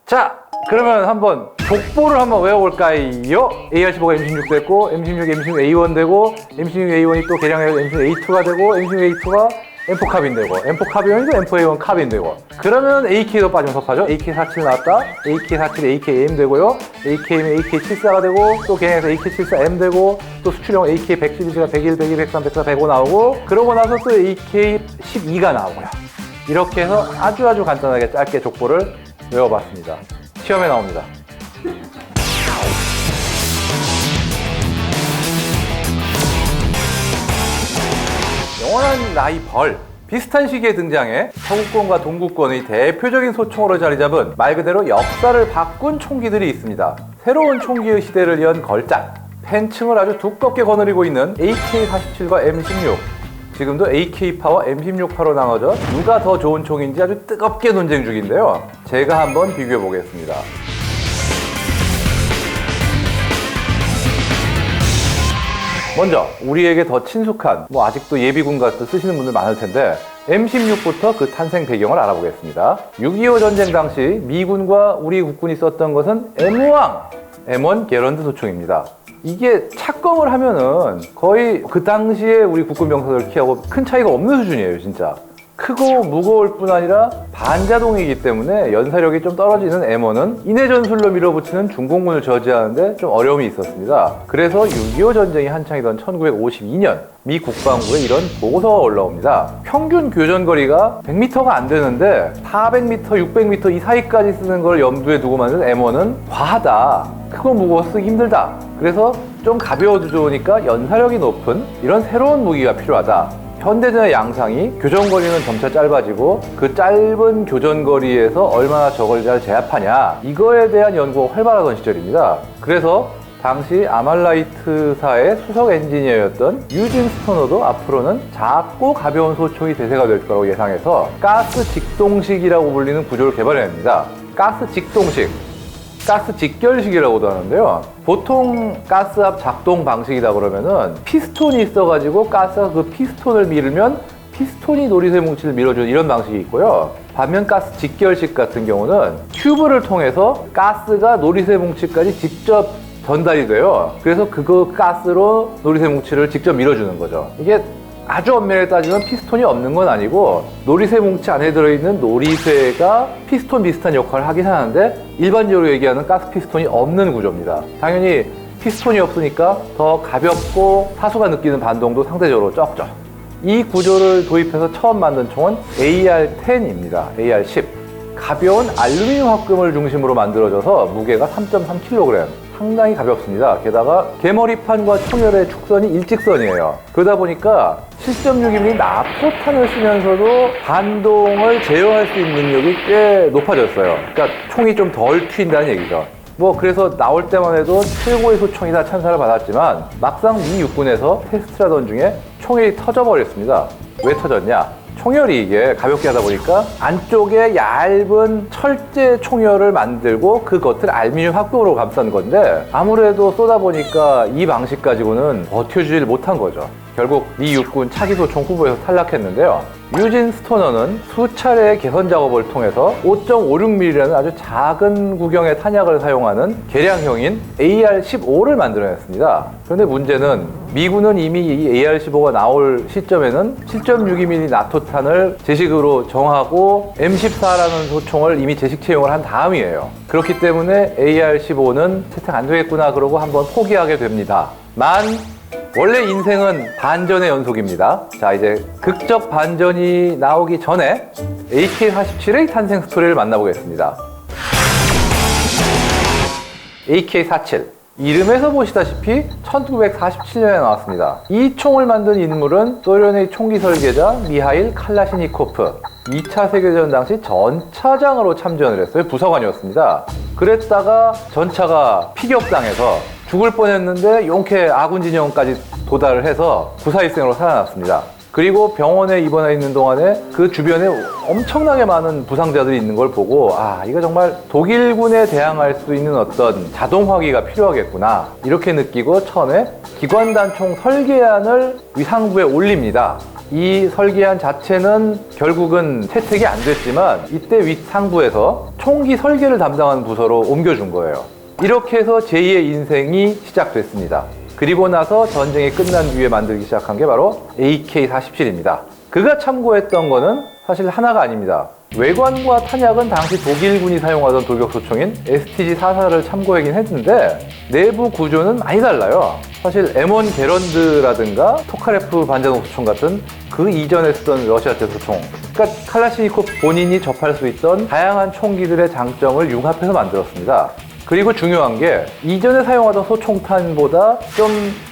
자, 그러면 한번 족보를 한번 외워볼까요? AR15가 M16 됐고, M16, M16A1 되고, M16A1이 또 개량해서 M16A2가 되고, M16A2가 M4 카빈 되고, M4 카빈이 또 M4A1 카빈 되고. 그러면 AK도 빠지면 섭하죠. AK47 나왔다. AK47이 AKM 되고요. AKM이 AK74가 되고, 또 개량해서 AK74M 되고, 또 수출용 AK112가 101, 102, 103, 104, 105 나오고, 그러고 나서 또 AK12가 나오고요. 이렇게 해서 아주 간단하게 짧게 족보를 외워봤습니다. 시험에 나옵니다. 영원한 라이벌. 비슷한 시기에 등장해 서구권과 동구권의 대표적인 소총으로 자리 잡은 말 그대로 역사를 바꾼 총기들이 있습니다. 새로운 총기의 시대를 연 걸작. 팬층을 아주 두껍게 거느리고 있는 AK-47과 M16. 지금도 AK파와 M16파로 나눠져 누가 더 좋은 총인지 아주 뜨겁게 논쟁 중인데요. 제가 한번 비교해 보겠습니다. 먼저 우리에게 더 친숙한, 아직도 예비군 같은 쓰시는 분들 많을 텐데 M16부터 그 탄생 배경을 알아보겠습니다. 6.25 전쟁 당시 미군과 우리 국군이 썼던 것은 M1 게런드 소총입니다. 이게 착검을 하면은 거의 그 당시에 우리 국군 병사들 키하고 큰 차이가 없는 수준이에요, 진짜. 크고 무거울 뿐 아니라 반자동이기 때문에 연사력이 좀 떨어지는 M1은 인해 전술로 밀어붙이는 중공군을 저지하는데 좀 어려움이 있었습니다. 그래서 6.25 전쟁이 한창이던 1952년 미 국방부에 이런 보고서가 올라옵니다. 평균 교전거리가 100m가 안 되는데 400m, 600m 이 사이까지 쓰는 걸 염두에 두고 만든 M1은 과하다. 크고 무거워 쓰기 힘들다. 그래서 좀 가벼워도 좋으니까 연사력이 높은 이런 새로운 무기가 필요하다. 현대전의 양상이 교전거리는 점차 짧아지고 그 짧은 교전거리에서 얼마나 저걸 잘 제압하냐, 이거에 대한 연구가 활발하던 시절입니다. 그래서 당시 아말라이트사의 수석 엔지니어였던 유진 스토너도 앞으로는 작고 가벼운 소총이 대세가 될 거라고 예상해서 가스 직동식이라고 불리는 구조를 개발해냅니다. 가스 직동식, 가스 직결식이라고도 하는데요. 보통 가스압 작동 방식이다 그러면은 피스톤이 있어가지고 가스가 그 피스톤을 밀면 피스톤이 노리쇠 뭉치를 밀어주는 이런 방식이 있고요. 반면 가스 직결식 같은 경우는 튜브를 통해서 가스가 노리쇠 뭉치까지 직접 전달이 돼요. 그래서 그거 가스로 노리쇠 뭉치를 직접 밀어주는 거죠. 이게 아주 엄밀히 따지면 피스톤이 없는 건 아니고 노리쇠 뭉치 안에 들어있는 노리쇠가 피스톤 비슷한 역할을 하긴 하는데 일반적으로 얘기하는 가스 피스톤이 없는 구조입니다. 당연히 피스톤이 없으니까 더 가볍고 사수가 느끼는 반동도 상대적으로 적죠. 이 구조를 도입해서 처음 만든 총은 AR-10입니다. AR-10. 가벼운 알루미늄 합금을 중심으로 만들어져서 무게가 3.3kg. 상당히 가볍습니다. 게다가 개머리판과 총열의 축선이 일직선이에요. 그러다 보니까 7.62mm 나포탄을 쓰면서도 반동을 제어할 수 있는 능력이 꽤 높아졌어요. 그러니까 총이 좀 덜 튑다는 얘기죠. 그래서 나올 때만 해도 최고의 소총이다 찬사를 받았지만 막상 미 육군에서 테스트를 하던 중에 총이 터져버렸습니다. 왜 터졌냐? 총열이 이게 가볍게 하다 보니까 안쪽에 얇은 철제 총열을 만들고 그 겉을 알루미늄 합금으로 감싼 건데 아무래도 쏘다 보니까 이 방식 가지고는 버텨주질 못한 거죠. 결국 미 육군 차기소총 후보에서 탈락했는데요. 유진 스토너는 수차례의 개선 작업을 통해서 5.56mm라는 아주 작은 구경의 탄약을 사용하는 개량형인 AR-15를 만들어냈습니다. 그런데 문제는 미군은 이미 이 AR-15가 나올 시점에는 7.62mm 나토탄을 제식으로 정하고 M14라는 소총을 이미 제식 채용을 한 다음이에요. 그렇기 때문에 AR-15는 채택 안 되겠구나 그러고 한번 포기하게 됩니다. 원래 인생은 반전의 연속입니다. 자, 이제 극적 반전이 나오기 전에 AK-47의 탄생 스토리를 만나보겠습니다. AK-47. 이름에서 보시다시피 1947년에 나왔습니다. 이 총을 만든 인물은 소련의 총기 설계자 미하일 칼라시니코프. 2차 세계대전 당시 전차장으로 참전을 했어요. 부사관이었습니다. 그랬다가 전차가 피격당해서 죽을 뻔했는데 용케 아군 진영까지 도달을 해서 구사일생으로 살아났습니다. 그리고 병원에 입원해 있는 동안에 그 주변에 엄청나게 많은 부상자들이 있는 걸 보고 이거 정말 독일군에 대항할 수 있는 어떤 자동화기가 필요하겠구나 이렇게 느끼고 처음에 기관단총 설계안을 위상부에 올립니다. 이 설계안 자체는 결국은 채택이 안 됐지만 이때 윗상부에서 총기 설계를 담당하는 부서로 옮겨준 거예요. 이렇게 해서 제2의 인생이 시작됐습니다. 그리고 나서 전쟁이 끝난 뒤에 만들기 시작한 게 바로 AK-47입니다. 그가 참고했던 거는 사실 하나가 아닙니다. 외관과 탄약은 당시 독일군이 사용하던 돌격소총인 STG-44를 참고하긴 했는데 내부 구조는 많이 달라요. 사실 M1 게런드라든가 토카레프 반자동 소총 같은 그 이전에 쓰던 러시아제 소총, 그러니까 칼라시니코프 본인이 접할 수 있던 다양한 총기들의 장점을 융합해서 만들었습니다. 그리고 중요한 게 이전에 사용하던 소총탄보다 좀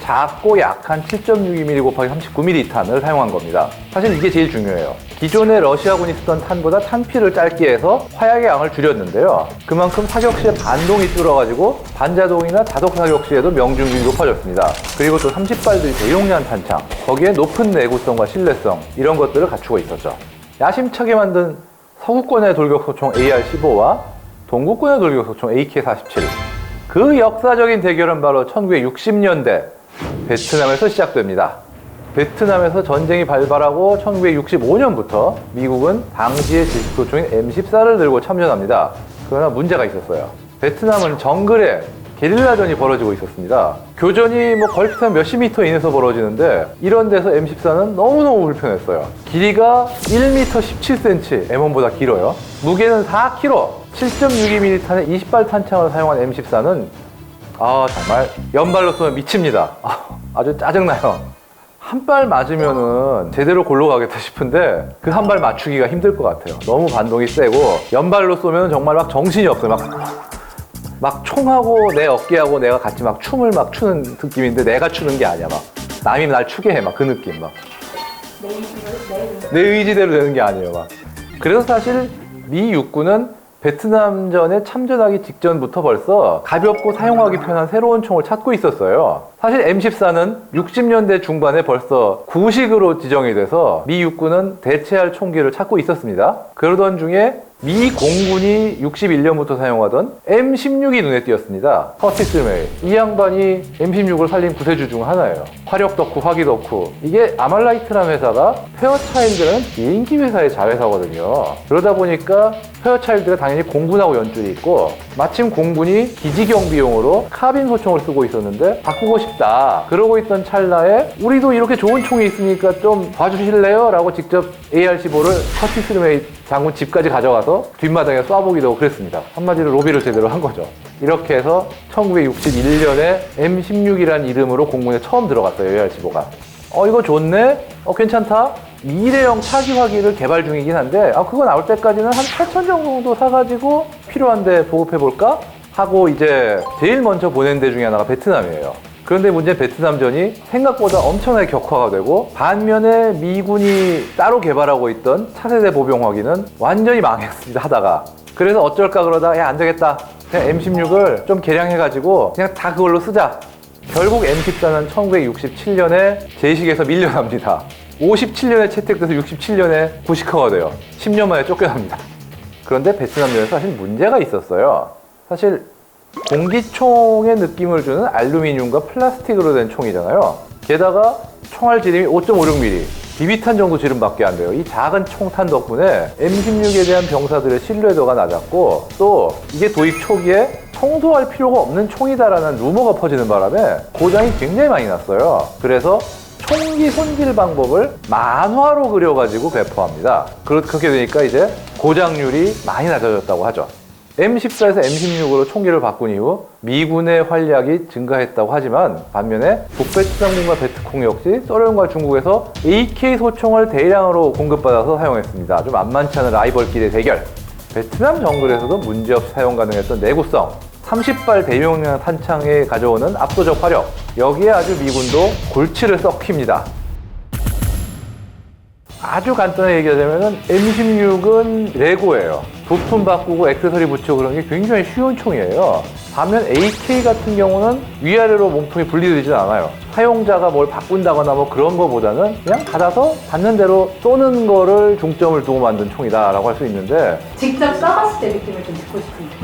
작고 약한 7.62mm 곱하기 39mm 탄을 사용한 겁니다. 사실 이게 제일 중요해요. 기존의 러시아군이 쓰던 탄보다 탄피를 짧게 해서 화약의 양을 줄였는데요. 그만큼 사격 시에 반동이 줄어가지고 반자동이나 자동 사격 시에도 명중률이 높아졌습니다. 그리고 또 30발들이 대용량 탄창, 거기에 높은 내구성과 신뢰성 이런 것들을 갖추고 있었죠. 야심차게 만든 서구권의 돌격소총 AR-15와 동구권의 돌격소총 AK-47. 그 역사적인 대결은 바로 1960년대 베트남에서 시작됩니다. 베트남에서 전쟁이 발발하고 1965년부터 미국은 당시의 지식소총인 M14를 들고 참전합니다. 그러나 문제가 있었어요. 베트남은 정글에 게릴라전이 벌어지고 있었습니다. 교전이 걸핏하면 몇십 미터 이내에서 벌어지는데 이런 데서 M14는 너무너무 불편했어요. 길이가 1m 17cm, M1보다 길어요. 무게는 4kg, 7.62mm 탄의 20발 탄창을 사용한 M14는 정말 연발로 쏘면 미칩니다. 아주 짜증나요. 한 발 맞으면은 제대로 골로 가겠다 싶은데 그 한 발 맞추기가 힘들 것 같아요. 너무 반동이 세고 연발로 쏘면 정말 막 정신이 없어요. 막 총하고 내 어깨하고 내가 같이 막 춤을 막 추는 느낌인데 내가 추는 게 아니야. 막 남이 날 추게 해. 막 그 느낌. 막 내 의지대로 되는 게 아니에요. 막 그래서 사실 미 육군은 베트남전에 참전하기 직전부터 벌써 가볍고 사용하기 편한 새로운 총을 찾고 있었어요. 사실 M14는 60년대 중반에 벌써 구식으로 지정이 돼서 미 육군은 대체할 총기를 찾고 있었습니다. 그러던 중에 미 공군이 61년부터 사용하던 M16이 눈에 띄었습니다. 커티스 메이. 이 양반이 M16을 살린 구세주 중 하나예요. 화력 덕후, 화기 덕후. 이게 아말라이트라는 회사가 페어차일드라는 비행기 회사의 자회사거든요. 그러다 보니까 페어차일드가 당연히 공군하고 연줄이 있고 마침 공군이 기지경비용으로 카빈 소총을 쓰고 있었는데 바꾸고 싶다. 그러고 있던 찰나에 우리도 이렇게 좋은 총이 있으니까 좀 봐주실래요? 라고 직접 AR-15를 커티스 메이 장군 집까지 가져가서 뒷마당에 쏴보기도 하고 그랬습니다. 한마디로 로비를 제대로 한 거죠. 이렇게 해서 1961년에 M16이라는 이름으로 공군에 처음 들어갔어요. AR-15가. 이거 좋네? 괜찮다? 미래형 차기화기를 개발 중이긴 한데 그거 나올 때까지는 한 8천 정도 사가지고 필요한데 보급해볼까? 하고 이제 제일 먼저 보낸 데 중에 하나가 베트남이에요. 그런데 문제는 베트남전이 생각보다 엄청나게 격화가 되고 반면에 미군이 따로 개발하고 있던 차세대 보병화기는 완전히 망했습니다. 하다가. 그래서 어쩔까 그러다가 야, 안 되겠다. 그냥 M16을 좀 개량해가지고 그냥 다 그걸로 쓰자. 결국 M14는 1967년에 제식에서 밀려납니다. 57년에 채택돼서 67년에 구식화가 돼요. 10년 만에 쫓겨납니다. 그런데 베트남전에서 사실 문제가 있었어요. 사실 공기총의 느낌을 주는 알루미늄과 플라스틱으로 된 총이잖아요. 게다가 총알 지름이 5.56mm, 비비탄 정도 지름밖에 안 돼요. 이 작은 총탄 덕분에 M16에 대한 병사들의 신뢰도가 낮았고 또 이게 도입 초기에 청소할 필요가 없는 총이다라는 루머가 퍼지는 바람에 고장이 굉장히 많이 났어요. 그래서 총기 손질 방법을 만화로 그려가지고 배포합니다. 그렇게 되니까 이제 고장률이 많이 낮아졌다고 하죠. M14에서 M16으로 총기를 바꾼 이후 미군의 활약이 증가했다고 하지만 반면에 북베트남군과 베트콩 역시 소련과 중국에서 AK 소총을 대량으로 공급받아서 사용했습니다. 좀 만만치 않은 라이벌끼리의 대결. 베트남 정글에서도 문제없이 사용 가능했던 내구성, 30발 대용량 탄창에 가져오는 압도적 화력, 여기에 아주 미군도 골치를 썩힙니다. 아주 간단하게 얘기하자면 M16은 레고예요. 부품 바꾸고 액세서리 붙이고 그런 게 굉장히 쉬운 총이에요. 반면 AK 같은 경우는 위아래로 몸통이 분리되지 않아요. 사용자가 뭘 바꾼다거나 뭐 그런 거보다는 그냥 받아서 받는 대로 쏘는 거를 중점을 두고 만든 총이다라고 할 수 있는데 직접 써봤을 때 느낌을 좀 듣고 싶은데